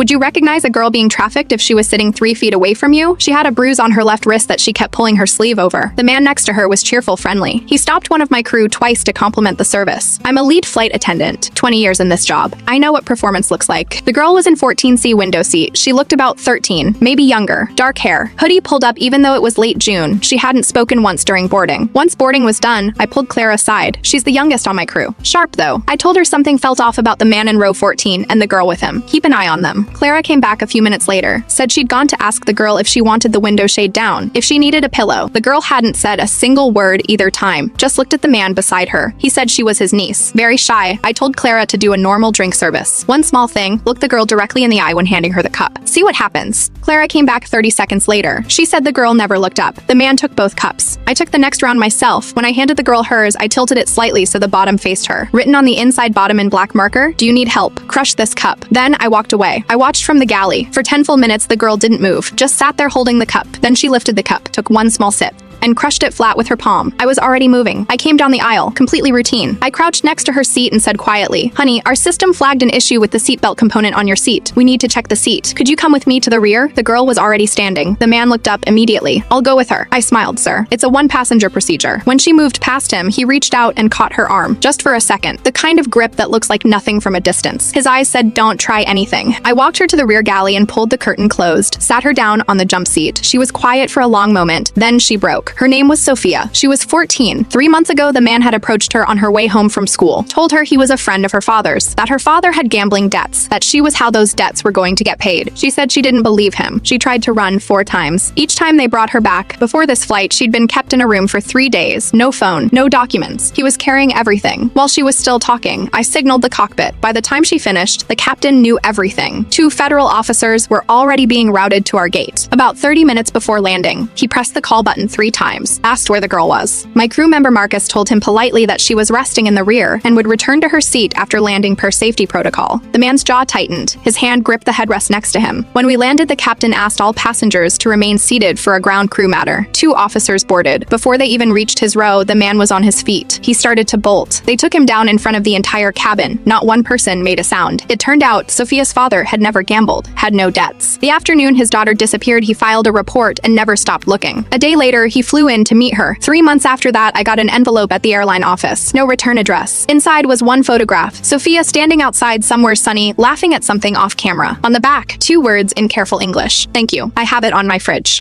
Would you recognize a girl being trafficked if she was sitting 3 feet away from you? She had a bruise on her left wrist that she kept pulling her sleeve over. The man next to her was cheerful, friendly. He stopped one of my crew twice to compliment the service. I'm a lead flight attendant, 20 years in this job. I know what performance looks like. The girl was in 14C window seat. She looked about 13, maybe younger, dark hair, hoodie pulled up even though it was late June. She hadn't spoken once during boarding. Once boarding was done, I pulled Clara aside. She's the youngest on my crew. Sharp though. I told her something felt off about the man in row 14 and the girl with him. Keep an eye on them. Clara came back a few minutes later, said she'd gone to ask the girl if she wanted the window shade down, if she needed a pillow. The girl hadn't said a single word either time, just looked at the man beside her. He said she was his niece. Very shy, I told Clara to do a normal drink service. One small thing, look the girl directly in the eye when handing her the cup. See what happens. Clara came back 30 seconds later. She said the girl never looked up. The man took both cups. I took the next round myself. When I handed the girl hers, I tilted it slightly so the bottom faced her. Written on the inside bottom in black marker, "Do you need help? Crush this cup." Then I walked away. I watched from the galley. For 10 full minutes, the girl didn't move, just sat there holding the cup. Then she lifted the cup, took one small sip, and crushed it flat with her palm. I was already moving. I came down the aisle, completely routine. I crouched next to her seat and said quietly, "Honey, our system flagged an issue with the seatbelt component on your seat. We need to check the seat. Could you come with me to the rear?" The girl was already standing. The man looked up immediately. "I'll go with her." I smiled, "Sir. It's a one-passenger procedure." When she moved past him, he reached out and caught her arm, just for a second. The kind of grip that looks like nothing from a distance. His eyes said, "Don't try anything." I walked her to the rear galley and pulled the curtain closed, sat her down on the jump seat. She was quiet for a long moment, then she broke. Her name was Sophia. She was 14. 3 months ago, the man had approached her on her way home from school, told her he was a friend of her father's, that her father had gambling debts, that she was how those debts were going to get paid. She said she didn't believe him. She tried to run 4 times. Each time they brought her back. Before this flight, she'd been kept in a room for 3 days. No phone, no documents. He was carrying everything. While she was still talking, I signaled the cockpit. By the time she finished, the captain knew everything. 2 federal officers were already being routed to our gate. About 30 minutes before landing, he pressed the call button 3 times, asked where the girl was. My crew member Marcus told him politely that she was resting in the rear and would return to her seat after landing per safety protocol. The man's jaw tightened. His hand gripped the headrest next to him. When we landed, the captain asked all passengers to remain seated for a ground crew matter. 2 officers boarded. Before they even reached his row, the man was on his feet. He started to bolt. They took him down in front of the entire cabin. Not one person made a sound. It turned out Sophia's father had never gambled, had no debts. The afternoon his daughter disappeared, he filed a report and never stopped looking. A day later, he flew in to meet her. 3 months after that, I got an envelope at the airline office. No return address. Inside was one photograph. Sophia standing outside somewhere sunny, laughing at something off camera. On the back, 2 words in careful English. "Thank you. I have it on my fridge."